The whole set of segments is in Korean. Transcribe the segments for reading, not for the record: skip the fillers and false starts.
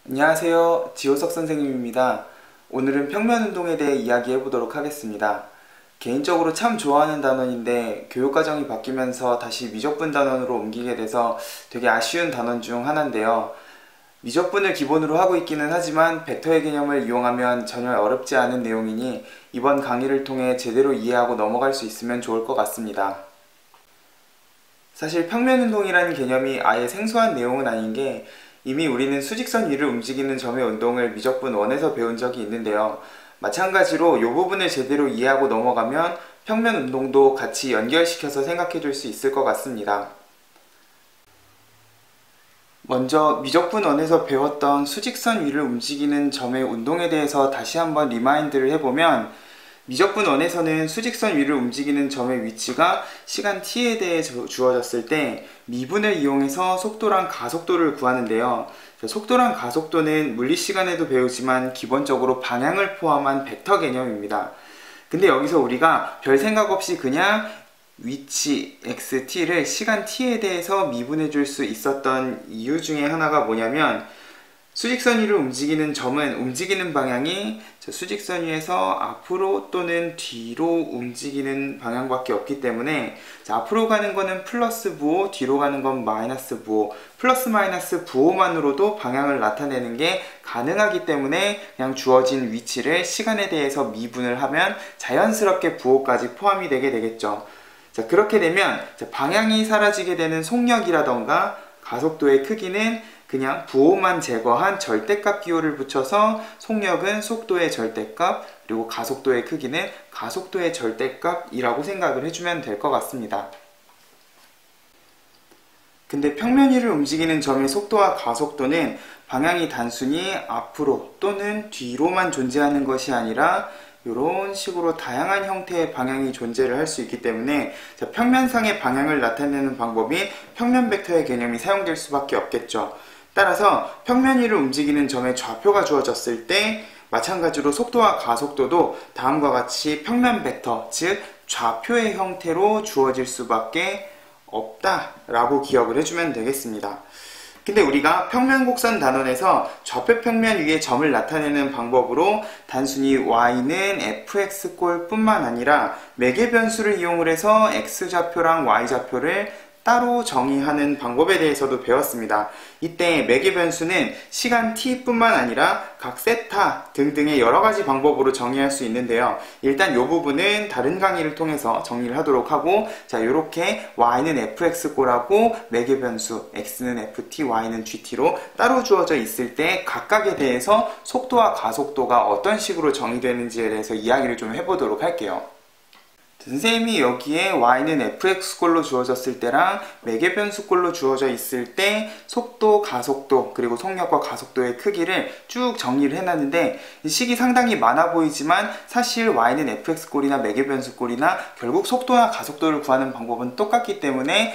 안녕하세요. 지호석 선생님입니다. 오늘은 평면운동에 대해 이야기해 보도록 하겠습니다. 개인적으로 참 좋아하는 단원인데 교육과정이 바뀌면서 다시 미적분 단원으로 옮기게 돼서 되게 아쉬운 단원 중 하나인데요. 미적분을 기본으로 하고 있기는 하지만 벡터의 개념을 이용하면 전혀 어렵지 않은 내용이니 이번 강의를 통해 제대로 이해하고 넘어갈 수 있으면 좋을 것 같습니다. 사실 평면운동이라는 개념이 아예 생소한 내용은 아닌 게 이미 우리는 수직선 위를 움직이는 점의 운동을 미적분 1에서 배운 적이 있는데요. 마찬가지로 이 부분을 제대로 이해하고 넘어가면 평면 운동도 같이 연결시켜서 생각해 줄 수 있을 것 같습니다. 먼저 미적분 1에서 배웠던 수직선 위를 움직이는 점의 운동에 대해서 다시 한번 리마인드를 해보면 미적분 1에서는 수직선 위를 움직이는 점의 위치가 시간 t에 대해 주어졌을 때 미분을 이용해서 속도랑 가속도를 구하는데요. 속도랑 가속도는 물리시간에도 배우지만 기본적으로 방향을 포함한 벡터 개념입니다. 근데 여기서 우리가 별 생각 없이 그냥 위치 xt,를 시간 t에 대해서 미분해 줄 수 있었던 이유 중에 하나가 뭐냐면 수직선 위를 움직이는 점은 움직이는 방향이 수직선 위에서 앞으로 또는 뒤로 움직이는 방향밖에 없기 때문에 앞으로 가는 거는 플러스 부호, 뒤로 가는 건 마이너스 부호, 플러스 마이너스 부호만으로도 방향을 나타내는 게 가능하기 때문에 그냥 주어진 위치를 시간에 대해서 미분을 하면 자연스럽게 부호까지 포함이 되게 되겠죠. 그렇게 되면 방향이 사라지게 되는 속력이라던가 가속도의 크기는 그냥 부호만 제거한 절대값 기호를 붙여서 속력은 속도의 절대값, 그리고 가속도의 크기는 가속도의 절대값이라고 생각을 해주면 될 것 같습니다. 근데 평면 위를 움직이는 점의 속도와 가속도는 방향이 단순히 앞으로 또는 뒤로만 존재하는 것이 아니라 이런 식으로 다양한 형태의 방향이 존재를 할 수 있기 때문에 평면상의 방향을 나타내는 방법이 평면 벡터의 개념이 사용될 수밖에 없겠죠. 따라서 평면 위를 움직이는 점의 좌표가 주어졌을 때 마찬가지로 속도와 가속도도 다음과 같이 평면 벡터, 즉 좌표의 형태로 주어질 수밖에 없다라고 기억을 해주면 되겠습니다. 근데 우리가 평면곡선 단원에서 좌표 평면 위의 점을 나타내는 방법으로 단순히 y는 fx꼴 뿐만 아니라 매개변수를 이용을 해서 x좌표랑 y좌표를 따로 정의하는 방법에 대해서도 배웠습니다. 이때 매개변수는 시간 t 뿐만 아니라 각 세타 등등의 여러가지 방법으로 정의할 수 있는데요. 일단 이 부분은 다른 강의를 통해서 정리를 하도록 하고, 이렇게 y는 fx꼴하고 매개변수 x는 ft, y는 gt로 따로 주어져 있을 때 각각에 대해서 속도와 가속도가 어떤 식으로 정의되는지에 대해서 이야기를 좀 해보도록 할게요. 선생님이 여기에 y는 fx꼴로 주어졌을 때랑 매개변수꼴로 주어져 있을 때 속도, 가속도, 그리고 속력과 가속도의 크기를 쭉 정리를 해놨는데 식이 상당히 많아 보이지만 사실 y는 fx꼴이나 매개변수꼴이나 결국 속도나 가속도를 구하는 방법은 똑같기 때문에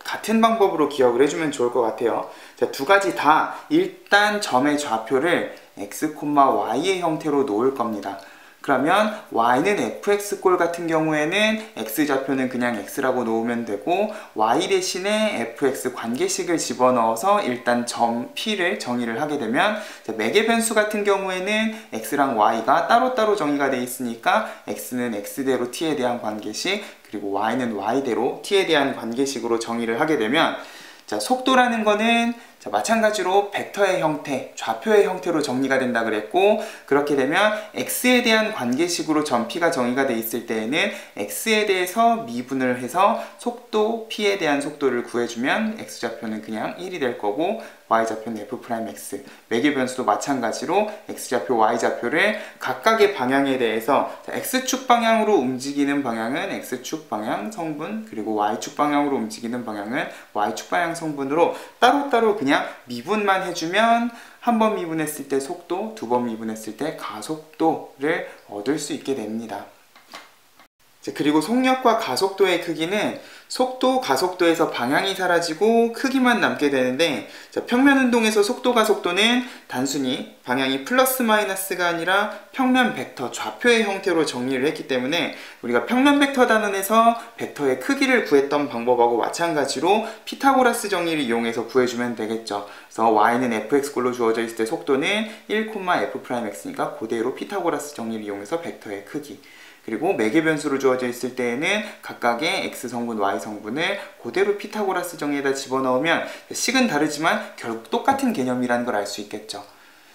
같은 방법으로 기억을 해주면 좋을 것 같아요. 두 가지 다 일단 점의 좌표를 x, y의 형태로 놓을 겁니다. 그러면 y는 fx꼴 같은 경우에는 x좌표는 그냥 x라고 놓으면 되고 y 대신에 fx 관계식을 집어넣어서 일단 점 p를 정의를 하게 되면 매개변수 같은 경우에는 x랑 y가 따로따로 정의가 되어 있으니까 x는 x대로 t에 대한 관계식, 그리고 y는 y대로 t에 대한 관계식으로 정의를 하게 되면 속도라는 거는 마찬가지로 벡터의 형태, 좌표의 형태로 정리가 된다 그랬고, 그렇게 되면 x에 대한 관계식으로 점 p가 정의가 돼 있을 때에는 x에 대해서 미분을 해서 속도 p에 대한 속도를 구해주면 x좌표는 그냥 1이 될 거고 y좌표는 f'x, 매개변수도 마찬가지로 x좌표, y좌표를 각각의 방향에 대해서 x축 방향으로 움직이는 방향은 x축 방향 성분, 그리고 y축 방향으로 움직이는 방향은 y축 방향 성분으로 따로따로 그냥 미분만 해주면 한 번 미분했을 때 속도, 두 번 미분했을 때 가속도를 얻을 수 있게 됩니다. 그리고 속력과 가속도의 크기는 속도, 가속도에서 방향이 사라지고 크기만 남게 되는데, 자, 평면 운동에서 속도, 가속도는 단순히 방향이 플러스 마이너스가 아니라 평면 벡터, 좌표의 형태로 정리를 했기 때문에 우리가 평면 벡터 단원에서 벡터의 크기를 구했던 방법하고 마찬가지로 피타고라스 정리를 이용해서 구해주면 되겠죠. 그래서 y는 fx꼴로 주어져 있을 때 속도는 1,f'x니까 그대로 피타고라스 정리를 이용해서 벡터의 크기, 그리고 매개 변수로 주어져 있을 때에는 각각의 x성분, y성분을 그대로 피타고라스 정리에다 집어넣으면 식은 다르지만 결국 똑같은 개념이라는 걸 알 수 있겠죠.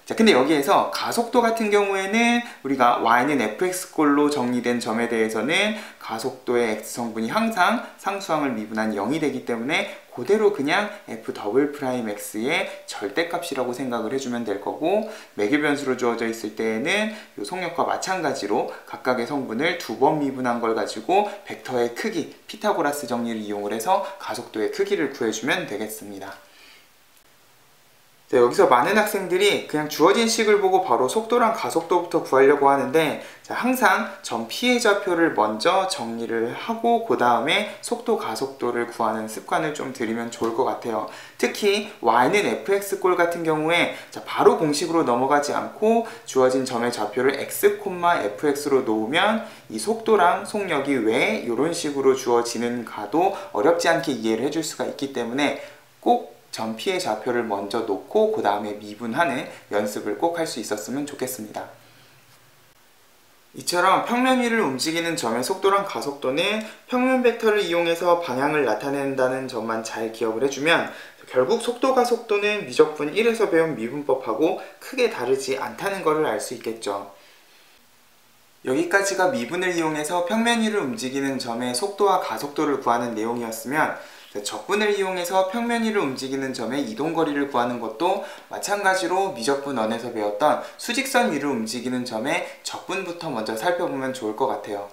자, 근데 여기에서 가속도 같은 경우에는 우리가 y는 fx꼴로 정리된 점에 대해서는 가속도의 x성분이 항상 상수항을 미분한 0이 되기 때문에 그대로 그냥 f'x의 절대값이라고 생각을 해주면 될 거고, 매개 변수로 주어져 있을 때에는 이 속력과 마찬가지로 각각의 성분을 2번 미분한 걸 가지고 벡터의 크기, 피타고라스 정리를 이용을 해서 가속도의 크기를 구해주면 되겠습니다. 자, 여기서 많은 학생들이 그냥 주어진 식을 보고 바로 속도랑 가속도부터 구하려고 하는데, 자, 항상 점 P의 좌표를 먼저 정리를 하고 그 다음에 속도, 가속도를 구하는 습관을 좀 들이면 좋을 것 같아요. 특히 y는 fx꼴 같은 경우에 자, 바로 공식으로 넘어가지 않고 주어진 점의 좌표를 x, fx로 놓으면 이 속도랑 속력이 왜 이런 식으로 주어지는가도 어렵지 않게 이해를 해줄 수가 있기 때문에 꼭 점 P의 좌표를 먼저 놓고 그 다음에 미분하는 연습을 꼭 할 수 있었으면 좋겠습니다. 이처럼 평면 위를 움직이는 점의 속도랑 가속도는 평면 벡터를 이용해서 방향을 나타낸다는 점만 잘 기억을 해주면 결국 속도, 가속도는 미적분 1에서 배운 미분법하고 크게 다르지 않다는 것을 알 수 있겠죠. 여기까지가 미분을 이용해서 평면 위를 움직이는 점의 속도와 가속도를 구하는 내용이었으면, 적분을 이용해서 평면 위를 움직이는 점의 이동거리를 구하는 것도 마찬가지로 미적분 1에서 배웠던 수직선 위를 움직이는 점의 적분부터 먼저 살펴보면 좋을 것 같아요.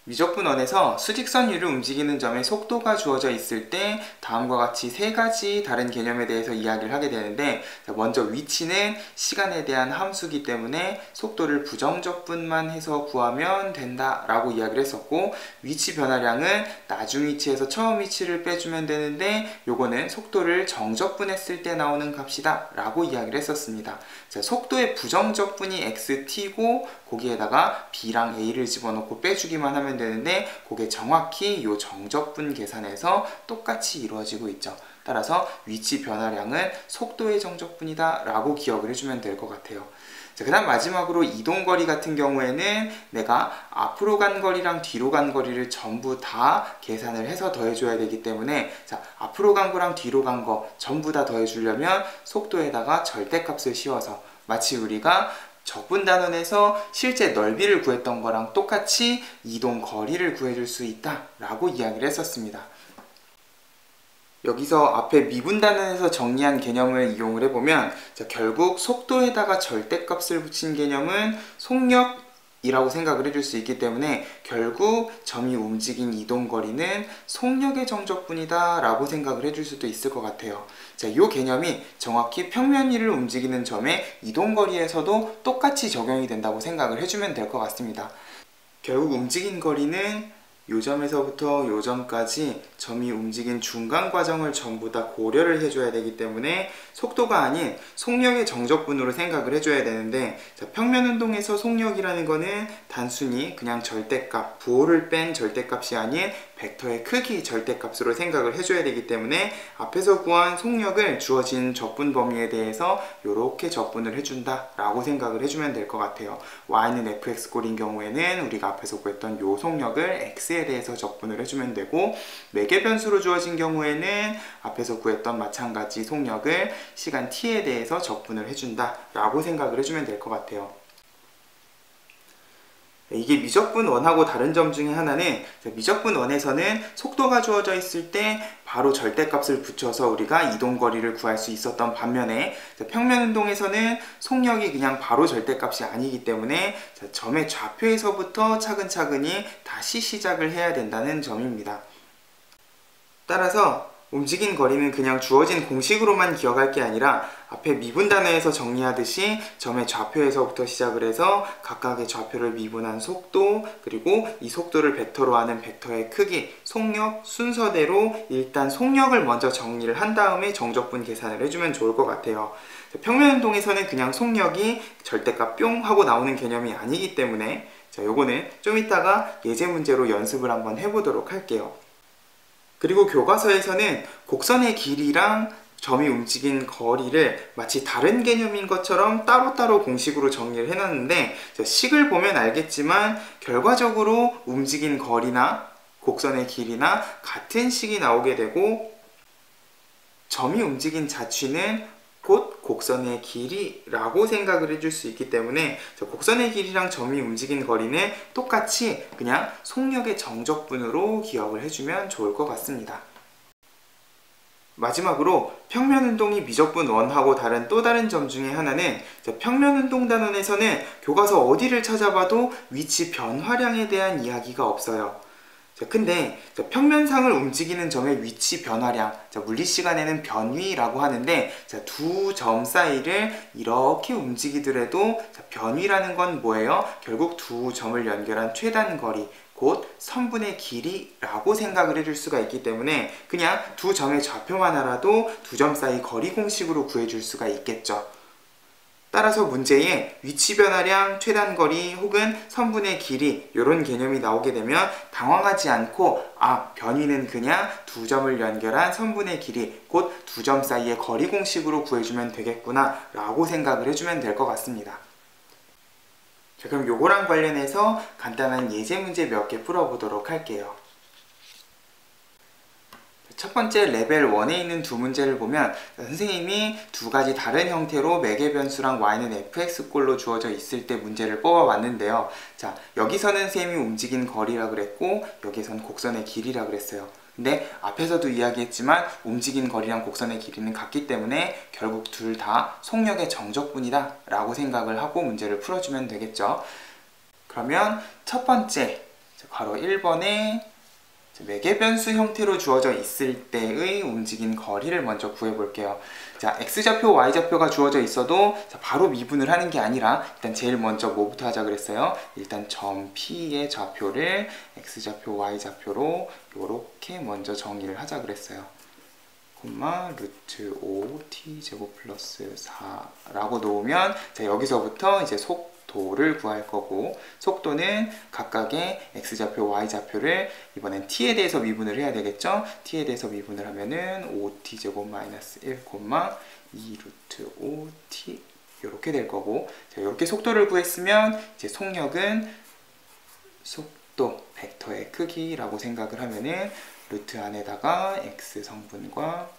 미적분 1에서 수직선 위를 움직이는 점의 속도가 주어져 있을 때 다음과 같이 세 가지 다른 개념에 대해서 이야기를 하게 되는데, 먼저 위치는 시간에 대한 함수기 때문에 속도를 부정적분만 해서 구하면 된다 라고 이야기를 했었고, 위치 변화량은 나중 위치에서 처음 위치를 빼주면 되는데 요거는 속도를 정적분했을 때 나오는 값이다 라고 이야기를 했었습니다. 자, 속도의 부정적분이 xt고 거기에다가 b랑 a를 집어넣고 빼주기만 하면 되는데 그게 정확히 이 정적분 계산에서 똑같이 이루어지고 있죠. 따라서 위치 변화량은 속도의 정적분이다 라고 기억을 해주면 될 것 같아요. 자, 그 다음 마지막으로 이동거리 같은 경우에는 내가 앞으로 간 거리랑 뒤로 간 거리를 전부 다 계산을 해서 더해줘야 되기 때문에, 자, 앞으로 간 거랑 뒤로 간 거 전부 다 더해주려면 속도에다가 절대값을 씌워서 마치 우리가 적분 단원에서 실제 넓이를 구했던 거랑 똑같이 이동 거리를 구해줄 수 있다 라고 이야기를 했었습니다. 여기서 앞에 미분 단원에서 정리한 개념을 이용을 해보면, 자, 결국 속도에다가 절대값을 붙인 개념은 속력이라고 생각을 해줄 수 있기 때문에 결국 점이 움직인 이동거리는 속력의 정적분이다 라고 생각을 해줄 수도 있을 것 같아요. 자, 이 개념이 정확히 평면 위를 움직이는 점의 이동거리에서도 똑같이 적용이 된다고 생각을 해주면 될 것 같습니다. 결국 움직인 거리는 요 점에서부터 요 점까지 점이 움직인 중간 과정을 전부 다 고려를 해줘야 되기 때문에 속도가 아닌 속력의 정적분으로 생각을 해줘야 되는데, 자, 평면 운동에서 속력이라는 거는 단순히 그냥 절대값, 부호를 뺀 절대값이 아닌 벡터의 크기 절대값으로 생각을 해줘야 되기 때문에 앞에서 구한 속력을 주어진 적분 범위에 대해서 이렇게 적분을 해준다 라고 생각을 해주면 될 것 같아요. y는 fx꼴인 경우에는 우리가 앞에서 구했던 요 속력을 x에 대해서 적분을 해주면 되고, 매개 변수로 주어진 경우에는 앞에서 구했던 마찬가지 속력을 시간 t에 대해서 적분을 해준다 라고 생각을 해주면 될 것 같아요. 이게 미적분 1하고 다른 점 중에 하나는, 미적분 1에서는 속도가 주어져 있을 때 바로 절대값을 붙여서 우리가 이동거리를 구할 수 있었던 반면에, 평면 운동에서는 속력이 그냥 바로 절대값이 아니기 때문에 점의 좌표에서부터 차근차근히 다시 시작을 해야 된다는 점입니다. 따라서 움직인 거리는 그냥 주어진 공식으로만 기억할 게 아니라 앞에 미분 단어에서 정리하듯이 점의 좌표에서부터 시작을 해서 각각의 좌표를 미분한 속도, 그리고 이 속도를 벡터로 하는 벡터의 크기, 속력, 순서대로 일단 속력을 먼저 정리를 한 다음에 정적분 계산을 해주면 좋을 것 같아요. 평면운동에서는 그냥 속력이 절대값 뿅 하고 나오는 개념이 아니기 때문에 자, 요거는 좀 이따가 예제 문제로 연습을 한번 해보도록 할게요. 그리고 교과서에서는 곡선의 길이랑 점이 움직인 거리를 마치 다른 개념인 것처럼 따로따로 공식으로 정리를 해놨는데 식을 보면 알겠지만 결과적으로 움직인 거리나 곡선의 길이나 같은 식이 나오게 되고 점이 움직인 자취는 곧 곡선의 길이라고 생각을 해줄 수 있기 때문에 곡선의 길이랑 점이 움직인 거리는 똑같이 그냥 속력의 정적분으로 기억을 해주면 좋을 것 같습니다. 마지막으로 평면운동이 미적분 1하고 다른 또 다른 점 중에 하나는 평면운동 단원에서는 교과서 어디를 찾아봐도 위치 변화량에 대한 이야기가 없어요. 근데 평면상을 움직이는 점의 위치 변화량, 물리 시간에는 변위라고 하는데 두 점 사이를 이렇게 움직이더라도 변위라는 건 뭐예요? 결국 두 점을 연결한 최단 거리, 곧 선분의 길이라고 생각을 해줄 수가 있기 때문에 그냥 두 점의 좌표만 알아도 두 점 사이 거리 공식으로 구해줄 수가 있겠죠. 따라서 문제에 위치 변화량, 최단 거리 혹은 선분의 길이 이런 개념이 나오게 되면 당황하지 않고 변위는 그냥 두 점을 연결한 선분의 길이 곧 두 점 사이의 거리 공식으로 구해주면 되겠구나 라고 생각을 해주면 될 것 같습니다. 자, 그럼 요거랑 관련해서 간단한 예제 문제 몇 개 풀어보도록 할게요. 첫 번째 레벨 1에 있는 두 문제를 보면 선생님이 두 가지 다른 형태로 매개 변수랑 y는 fx꼴로 주어져 있을 때 문제를 뽑아왔는데요. 자, 여기서는 선생님이 움직인 거리라 그랬고 여기선 곡선의 길이라 그랬어요. 근데 앞에서도 이야기했지만 움직인 거리랑 곡선의 길이는 같기 때문에 결국 둘 다 속력의 정적분이다 라고 생각을 하고 문제를 풀어주면 되겠죠. 그러면 첫 번째 바로 1번에 매개 변수 형태로 주어져 있을 때의 움직인 거리를 먼저 구해볼게요. 자, x좌표, y좌표가 주어져 있어도 바로 미분을 하는 게 아니라 일단 제일 먼저 뭐부터 하자 그랬어요? 일단 점 P의 좌표를 x좌표, y좌표로 이렇게 먼저 정의를 하자 그랬어요. 콤마 루트 5t제곱 플러스 4라고 놓으면 자, 여기서부터 이제 속도를 구할 거고 속도는 각각의 x좌표, y좌표를 이번엔 t에 대해서 미분을 해야 되겠죠? t에 대해서 미분을 하면은 5t제곱 마이너스 1, 2 루트 5t 이렇게 될 거고 자, 이렇게 속도를 구했으면 이제 속력은 속도 벡터의 크기라고 생각을 하면은 루트 안에다가 x 성분과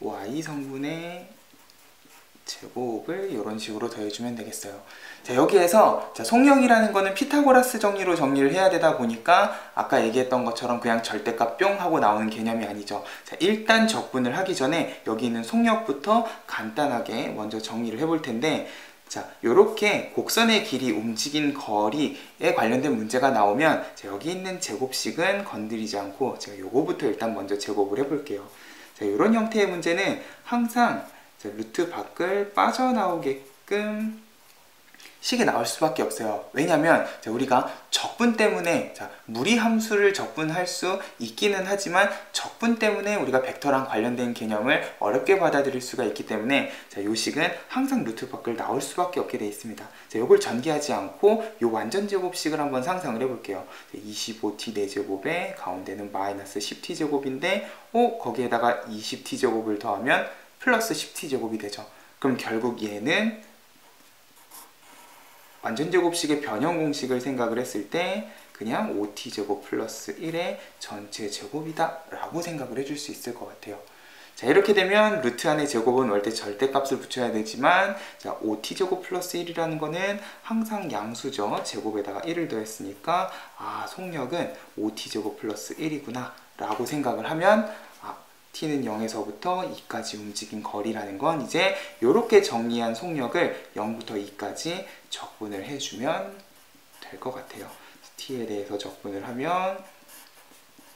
y 성분의 제곱을 이런 식으로 더해주면 되겠어요. 자, 여기에서 속력이라는 거는 피타고라스 정리로 정리를 해야 되다 보니까 아까 얘기했던 것처럼 그냥 절대값 뿅 하고 나오는 개념이 아니죠. 자, 일단 적분을 하기 전에 여기 있는 속력부터 간단하게 먼저 정리를 해볼 텐데 자, 요렇게 곡선의 길이 움직인 거리에 관련된 문제가 나오면 자, 여기 있는 제곱식은 건드리지 않고 제가 요거부터 일단 먼저 제곱을 해볼게요. 자, 요런 형태의 문제는 항상 자, 루트 밖을 빠져나오게끔 식이 나올 수밖에 없어요. 왜냐면 우리가 적분 때문에 무리 함수를 적분할 수 있기는 하지만 적분 때문에 우리가 벡터랑 관련된 개념을 어렵게 받아들일 수가 있기 때문에 이 식은 항상 루트 밖을 나올 수밖에 없게 되어 있습니다. 이걸 전개하지 않고 이 완전 제곱식을 한번 상상을 해볼게요. 25t 4제곱에 가운데는 마이너스 10t 제곱인데 거기에다가 20t 제곱을 더하면 플러스 10t 제곱이 되죠. 그럼 결국 얘는 완전제곱식의 변형 공식을 생각을 했을 때 그냥 5t제곱 플러스 1의 전체 제곱이다 라고 생각을 해줄 수 있을 것 같아요. 자, 이렇게 되면 루트 안에 제곱은 원래 절대값을 붙여야 되지만 자, 5t제곱 플러스 1이라는 거는 항상 양수죠. 제곱에다가 1을 더했으니까 속력은 5t제곱 플러스 1이구나 라고 생각을 하면 t는 0에서부터 2까지 움직인 거리라는 건 이제 이렇게 정리한 속력을 0부터 2까지 적분을 해주면 될 것 같아요. t에 대해서 적분을 하면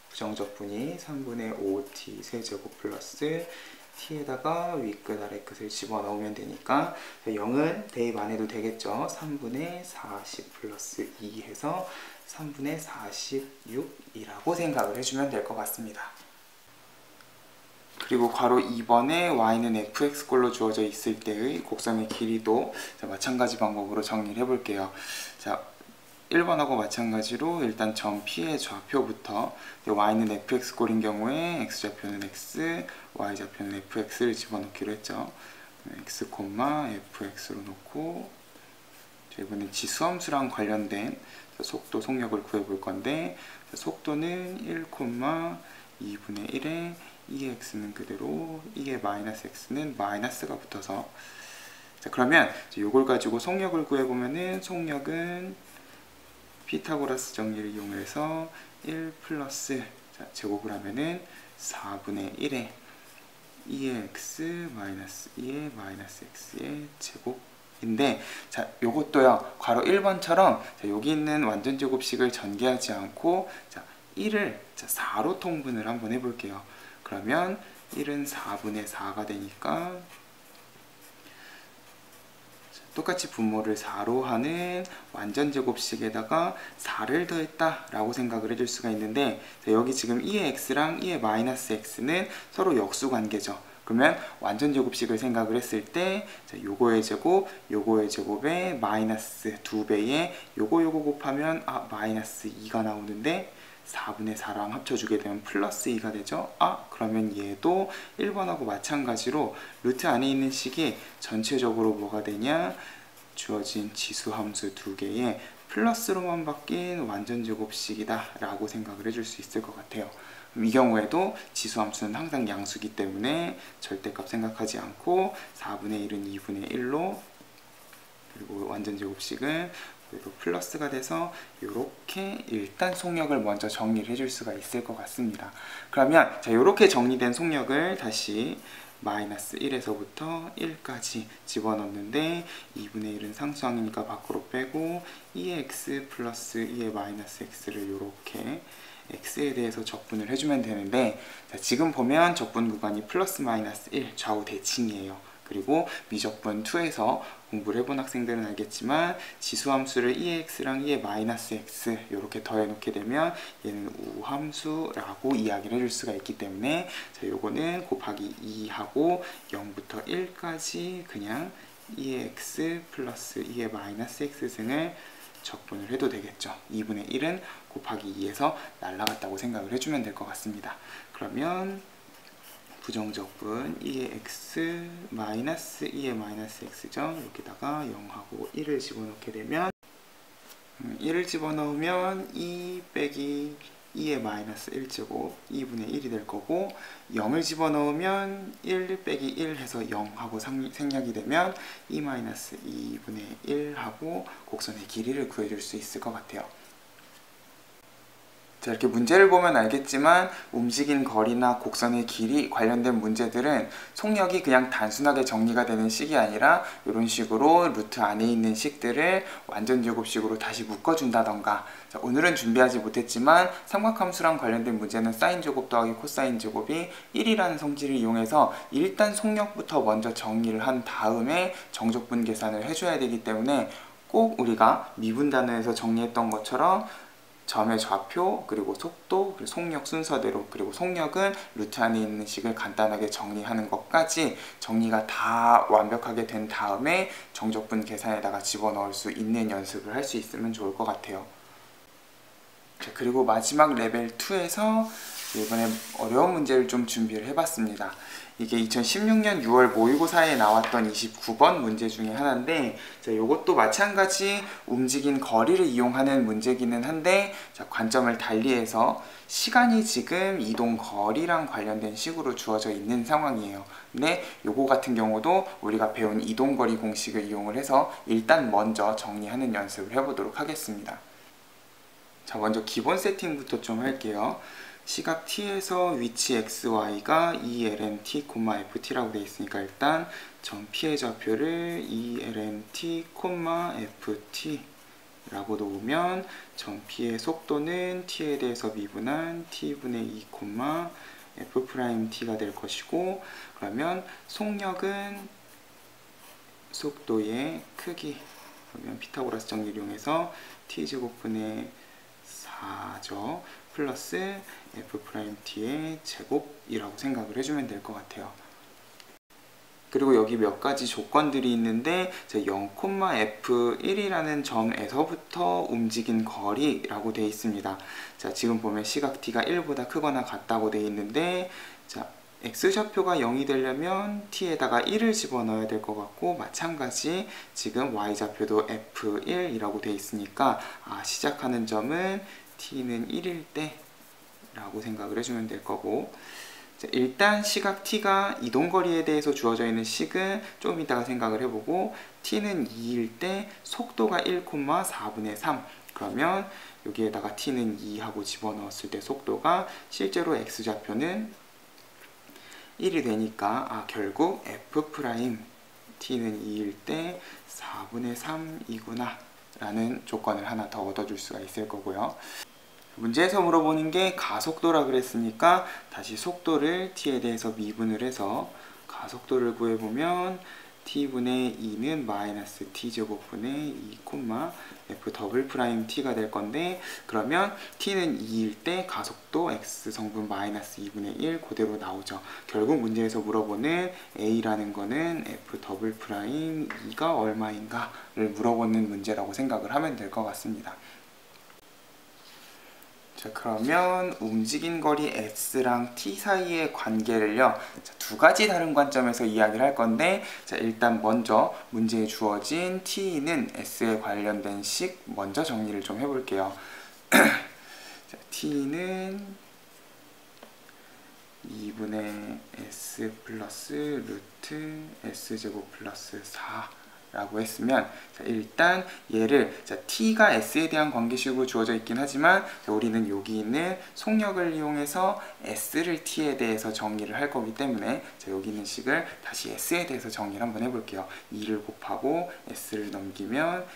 부정적분이 3분의 5t 세제곱 플러스 t에다가 윗끝 아래끝을 집어넣으면 되니까 0은 대입 안 해도 되겠죠. 3분의 40 플러스 2 해서 3분의 46이라고 생각을 해주면 될 것 같습니다. 그리고 괄호 2번에 y는 fx꼴로 주어져 있을 때의 곡선의 길이도 마찬가지 방법으로 정리를 해볼게요. 자, 1번하고 마찬가지로 일단 점 P의 좌표부터 y는 fx꼴인 경우에 x좌표는 x, y좌표는 fx를 집어넣기로 했죠. x, fx로 놓고 이번엔 지수함수랑 관련된 속도, 속력을 구해볼 건데 속도는 1, 2분의 1에 2x는 그대로 2의 마이너스 x는 마이너스가 붙어서 자, 그러면 이걸 가지고 속력을 구해보면은 속력은 피타고라스 정리를 이용해서 1 플러스 자, 제곱을 하면은 4분의 1에 2의 x 마이너스 2의 마이너스 x의 제곱인데 자, 요것도요 괄호 1번처럼 자, 여기 있는 완전 제곱식을 전개하지 않고 자, 1을 자, 4로 통분을 한번 해볼게요. 그러면 1은 4분의 4가 되니까 똑같이 분모를 4로 하는 완전 제곱식에다가 4를 더했다 라고 생각을 해줄 수가 있는데 여기 지금 2의 x랑 2의 마이너스 x는 서로 역수관계죠. 그러면 완전 제곱식을 생각을 했을 때 요거의 제곱, 요거의 제곱에 마이너스 2배에 요거 곱하면 마이너스 2가 나오는데 4분의 4랑 합쳐주게 되면 플러스 2가 되죠. 그러면 얘도 1번하고 마찬가지로 루트 안에 있는 식이 전체적으로 뭐가 되냐? 주어진 지수함수 두 개의 플러스로만 바뀐 완전 제곱식이다 라고 생각을 해줄 수 있을 것 같아요. 이 경우에도 지수함수는 항상 양수기 때문에 절대값 생각하지 않고 4분의 1은 2분의 1로 그리고 완전 제곱식은 그리고 플러스가 돼서 이렇게 일단 속력을 먼저 정리를 해줄 수가 있을 것 같습니다. 그러면 자 이렇게 정리된 속력을 다시 마이너스 1에서부터 1까지 집어넣는데 2분의 1은 상수항이니까 밖으로 빼고 2의 x 플러스 2의 마이너스 x를 이렇게 x에 대해서 적분을 해주면 되는데 자, 지금 보면 적분 구간이 플러스 마이너스 1 좌우 대칭이에요. 그리고 미적분 2에서 공부를 해본 학생들은 알겠지만 지수함수를 2x랑 2의 마이너스 x 이렇게 더해 놓게 되면 얘는 우함수라고 이야기를 해줄 수가 있기 때문에 자, 요거는 곱하기 2하고 0부터 1까지 그냥 2의 x 플러스 2의 마이너스 x 승을 적분을 해도 되겠죠. 2분의 1은 곱하기 2에서 날라갔다고 생각을 해주면 될 것 같습니다. 그러면 부정적분 2의 x 마이너스 2의 마이너스 x죠. 여기다가 0하고 1을 집어넣게 되면 1을 집어넣으면 2 빼기 2의 마이너스 1제곱 2분의 1이 될 거고 0을 집어넣으면 1 빼기 1 해서 0하고 생략이 되면 2 마이너스 2분의 1 하고 곡선의 길이를 구해줄 수 있을 것 같아요. 자, 이렇게 문제를 보면 알겠지만 움직인 거리나 곡선의 길이 관련된 문제들은 속력이 그냥 단순하게 정리가 되는 식이 아니라 이런 식으로 루트 안에 있는 식들을 완전 제곱식으로 다시 묶어준다던가 자, 오늘은 준비하지 못했지만 삼각함수랑 관련된 문제는 사인 제곱 더하기 코사인 제곱이 1이라는 성질을 이용해서 일단 속력부터 먼저 정리를 한 다음에 정적분 계산을 해줘야 되기 때문에 꼭 우리가 미분 단어에서 정리했던 것처럼 점의 좌표, 그리고 속도, 그리고 속력 순서대로 그리고 속력은 루트 안에 있는 식을 간단하게 정리하는 것까지 정리가 다 완벽하게 된 다음에 정적분 계산에다가 집어넣을 수 있는 연습을 할 수 있으면 좋을 것 같아요. 자, 그리고 마지막 레벨 2에서 이번에 어려운 문제를 좀 준비를 해봤습니다. 이게 2016년 6월 모의고사에 나왔던 29번 문제 중에 하나인데 자, 이것도 마찬가지 움직인 거리를 이용하는 문제기는 한데 자, 관점을 달리해서 시간이 지금 이동 거리랑 관련된 식으로 주어져 있는 상황이에요. 근데 요거 같은 경우도 우리가 배운 이동거리 공식을 이용을 해서 일단 먼저 정리하는 연습을 해보도록 하겠습니다. 자, 먼저 기본 세팅부터 좀 할게요. 시각 t에서 위치 xy가 2ln t, ft라고 되어 있으니까 일단 점 p의 좌표를 2ln t, ft 라고 놓으면 점 p의 속도는 t에 대해서 미분한 t분의 2, F'T가 될 것이고, 그러면 속력은 속도의 크기, 그러면 피타고라스 정리를 이용해서 t제곱분의 4죠. 플러스 F'T의 제곱이라고 생각을 해주면 될 것 같아요. 그리고 여기 몇 가지 조건들이 있는데 0,f1이라는 점에서부터 움직인 거리라고 되어 있습니다. 자, 지금 보면 시각 t가 1보다 크거나 같다고 되어 있는데, 자, x좌표가 0이 되려면 t에다가 1을 집어넣어야 될 것 같고, 마찬가지 지금 y좌표도 f1이라고 되어 있으니까 시작하는 점은 t는 1일 때 라고 생각을 해주면 될 거고, 일단 시각 t가 이동거리에 대해서 주어져 있는 식은 좀 이따가 생각을 해보고, t는 2일 때 속도가 1,4분의 3, 그러면 여기에다가 t는 2하고 집어넣었을 때 속도가 실제로 x좌표는 1이 되니까 결국 f' t는 2일 때 4분의 3이구나 라는 조건을 하나 더 얻어줄 수가 있을 거고요. 문제에서 물어보는 게 가속도라 그랬으니까 다시 속도를 t에 대해서 미분을 해서 가속도를 구해보면 t분의 2는 마이너스 t제곱분의 2, F'T가 될 건데, 그러면 t는 2일 때 가속도 x성분 마이너스 2분의 1 그대로 나오죠. 결국 문제에서 물어보는 a라는 거는 F'T가 얼마인가를 물어보는 문제라고 생각을 하면 될 것 같습니다. 자, 그러면 움직인 거리 s랑 t 사이의 관계를요, 두 가지 다른 관점에서 이야기를 할 건데, 자, 일단 먼저 문제에 주어진 t는 s에 관련된 식 먼저 정리를 좀 해볼게요. 자, t는 2분의 s 플러스 루트 s제곱 플러스 4 라고 했으면, 자, 일단 얘를 t가 s에 대한 관계식으로 주어져 있긴 하지만 우리는 여기 있는 속력을 이용해서 s를 t에 대해서 정리를 할 거기 때문에 여기 있는 식을 다시 s에 대해서 정리를 한번 해볼게요. 2를 곱하고 s를 넘기면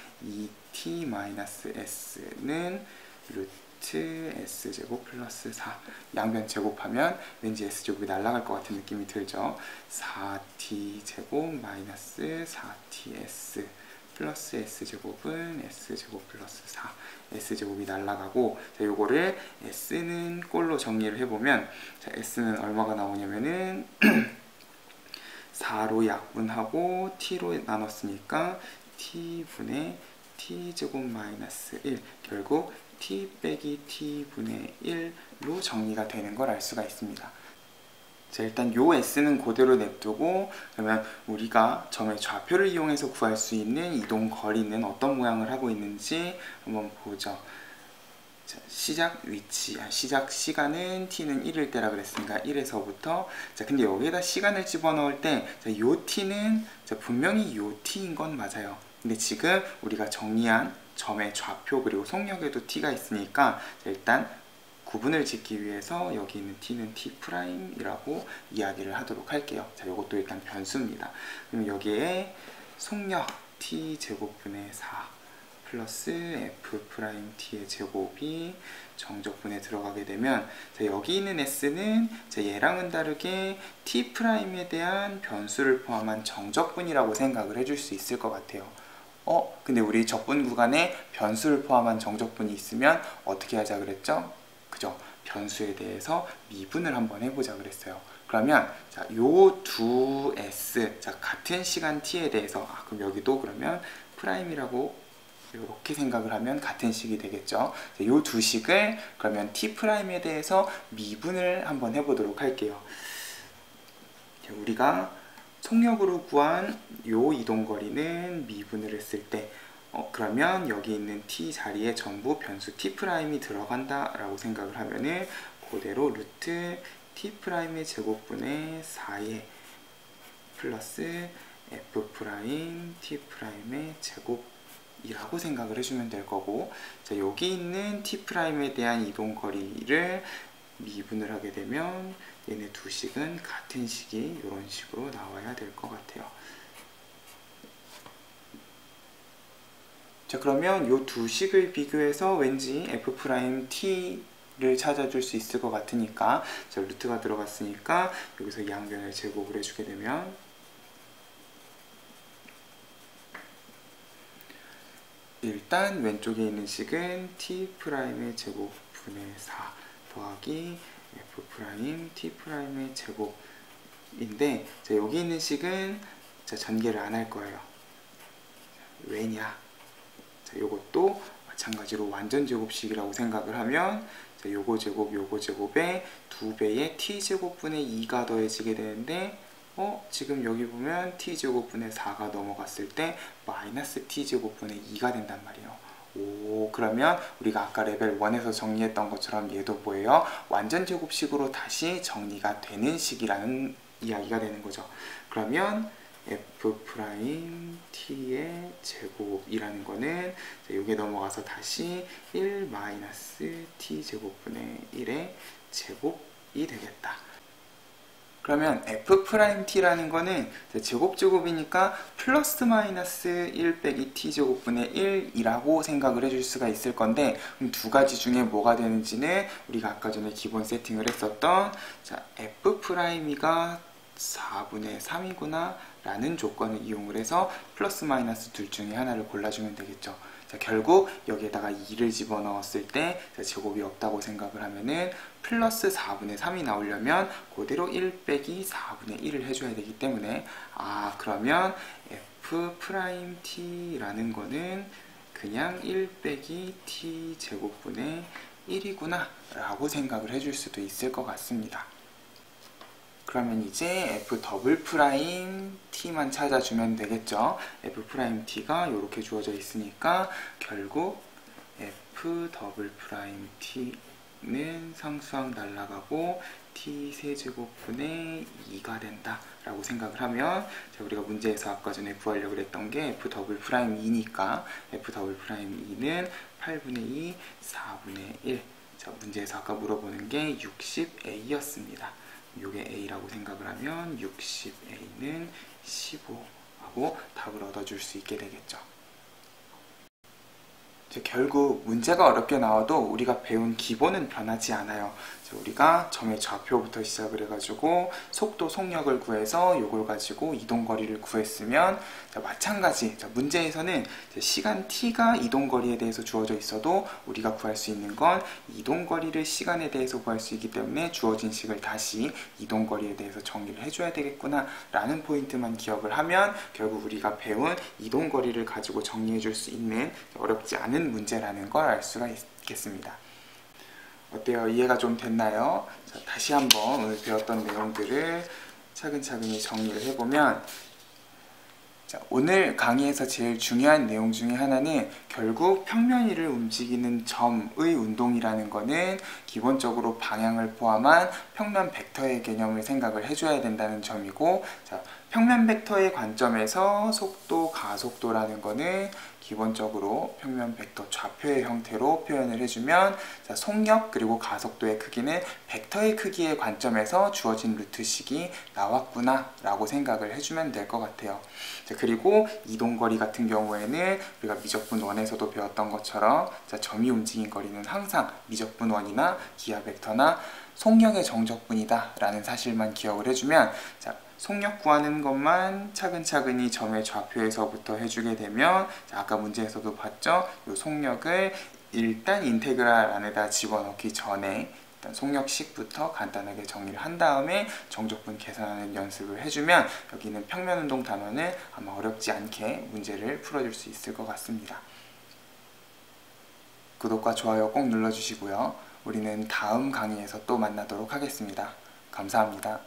2t-s는 루트 s제곱 플러스 4, 양변 제곱하면 왠지 s제곱이 날아갈 것 같은 느낌이 들죠. 4t제곱 마이너스 4ts 플러스 s제곱은 s제곱 플러스 4, s제곱이 날아가고, 자, 요거를 s는 꼴로 정리를 해보면, 자, s는 얼마가 나오냐면은 4로 약분하고 t로 나눴으니까 t분의 t제곱 마이너스 1, 결국 t 빼기 t분의 1로 정리가 되는 걸 알 수가 있습니다. 자, 일단 요 s는 그대로 냅두고, 그러면 우리가 점의 좌표를 이용해서 구할 수 있는 이동 거리는 어떤 모양을 하고 있는지 한번 보죠. 자, 시작 위치, 시작 시간은 t는 1일 때라 그랬으니까 1에서부터, 자, 근데 여기에다 시간을 집어넣을 때, 자, 요 t는 분명히 요 t인 건 맞아요. 근데 지금 우리가 정리한 점의 좌표 그리고 속력에도 t가 있으니까, 자, 일단 구분을 짓기 위해서 여기 있는 t는 t'이라고 이야기를 하도록 할게요. 자, 이것도 일단 변수입니다. 그럼 여기에 속력 t제곱분의 4 플러스 F'T의 제곱이 정적분에 들어가게 되면, 자, 여기 있는 s는 얘랑은 다르게 T'에 대한 변수를 포함한 정적분이라고 생각을 해줄 수 있을 것 같아요. 근데 우리 적분 구간에 변수를 포함한 정적분이 있으면 어떻게 하자 그랬죠? 그죠? 변수에 대해서 미분을 한번 해보자 그랬어요. 그러면 자, 요 두 s, 자, 같은 시간 t에 대해서, 그럼 여기도 그러면 프라임이라고 이렇게 생각을 하면 같은 식이 되겠죠. 요 두 식을 그러면 t'에 대해서 미분을 한번 해보도록 할게요. 우리가 속력으로 구한 요 이동거리는 미분을 했을 때, 그러면 여기 있는 t 자리에 전부 변수 t'이 들어간다 라고 생각을 하면은 그대로 루트 t'의 제곱분의 4에 플러스 F'T'의 제곱이라고 생각을 해주면 될 거고, 자, 여기 있는 t'에 대한 이동거리를 미분을 하게 되면 얘네 두 식은 같은 식이 이런 식으로 나와야 될 것 같아요. 자, 그러면 이 두 식을 비교해서 왠지 F'T 를 찾아줄 수 있을 것 같으니까, 자, 루트가 들어갔으니까 여기서 양변을 제곱을 해주게 되면 일단 왼쪽에 있는 식은 T'의 제곱분의 4 더하기 F' T'의 제곱인데, 자, 여기 있는 식은 자, 전개를 안 할 거예요. 왜냐? 자, 요것도 마찬가지로 완전 제곱식이라고 생각을 하면, 자, 요거 제곱에 2배의 t제곱분의 2가 더해지게 되는데, 지금 여기 보면 t제곱분의 4가 넘어갔을 때 마이너스 t제곱분의 2가 된단 말이에요. 오, 그러면 우리가 아까 레벨 1에서 정리했던 것처럼 얘도 뭐예요? 완전 제곱식으로 다시 정리가 되는 식이라는 이야기가 되는 거죠. 그러면 F'T의 제곱이라는 거는 여기에 넘어가서 다시 1 마이너스 T제곱분의 1의 제곱이 되겠다. 그러면 F'T라는 거는 제곱이니까 플러스 마이너스 1 빼기 T제곱분의 1이라고 생각을 해줄 수가 있을 건데, 두 가지 중에 뭐가 되는지는 우리가 아까 전에 기본 세팅을 했었던 자, F'이가 4분의 3이구나 라는 조건을 이용을 해서 플러스 마이너스 둘 중에 하나를 골라주면 되겠죠. 자, 결국 여기에다가 2를 집어넣었을 때 제곱이 없다고 생각을 하면은 플러스 4분의 3이 나오려면 그대로 1 빼기 4분의 1을 해줘야 되기 때문에, 그러면 F'T라는 거는 그냥 1 빼기 T 제곱분의 1이구나 라고 생각을 해줄 수도 있을 것 같습니다. 그러면 이제 F'T만 찾아주면 되겠죠. F'T가 이렇게 주어져 있으니까 결국 F'T는 상수항 날라가고 T세제곱분의 2가 된다 라고 생각을 하면, 자, 우리가 문제에서 아까 전에 구하려고 했던 게 F'E니까 F'E는 8분의 2, 4분의 1. 자, 문제에서 아까 물어보는 게 60A였습니다. 요게 A라고 생각을 하면 60A는 15하고 답을 얻어줄 수 있게 되겠죠. 결국 문제가 어렵게 나와도 우리가 배운 기본은 변하지 않아요. 우리가 점의 좌표부터 시작을 해가지고 속도, 속력을 구해서 이걸 가지고 이동거리를 구했으면, 마찬가지 문제에서는 시간 t가 이동거리에 대해서 주어져 있어도 우리가 구할 수 있는 건 이동거리를 시간에 대해서 구할 수 있기 때문에 주어진 식을 다시 이동거리에 대해서 정리를 해줘야 되겠구나 라는 포인트만 기억을 하면 결국 우리가 배운 이동거리를 가지고 정리해 줄 수 있는 어렵지 않은 문제라는 걸 알 수가 있겠습니다. 어때요? 이해가 좀 됐나요? 자, 다시 한번 오늘 배웠던 내용들을 차근차근히 정리를 해보면, 자, 오늘 강의에서 제일 중요한 내용 중에 하나는 결국 평면 위를 움직이는 점의 운동이라는 거는 기본적으로 방향을 포함한 평면 벡터의 개념을 생각을 해줘야 된다는 점이고, 자, 평면 벡터의 관점에서 속도, 가속도라는 거는 기본적으로 평면 벡터 좌표의 형태로 표현을 해주면, 자, 속력 그리고 가속도의 크기는 벡터의 크기의 관점에서 주어진 루트식이 나왔구나 라고 생각을 해주면 될 것 같아요. 자, 그리고 이동거리 같은 경우에는 우리가 미적분 1에서도 배웠던 것처럼, 자, 점이 움직인 거리는 항상 미적분 1이나 기하 벡터나 속력의 정적분이다 라는 사실만 기억을 해주면, 자, 속력 구하는 것만 차근차근히 점의 좌표에서부터 해주게 되면, 자, 아까 문제에서도 봤죠? 이 속력을 일단 인테그랄 안에다 집어넣기 전에 일단 속력식부터 간단하게 정리를 한 다음에 정적분 계산하는 연습을 해주면 여기는 평면운동 단원은 아마 어렵지 않게 문제를 풀어줄 수 있을 것 같습니다. 구독과 좋아요 꼭 눌러주시고요. 우리는 다음 강의에서 또 만나도록 하겠습니다. 감사합니다.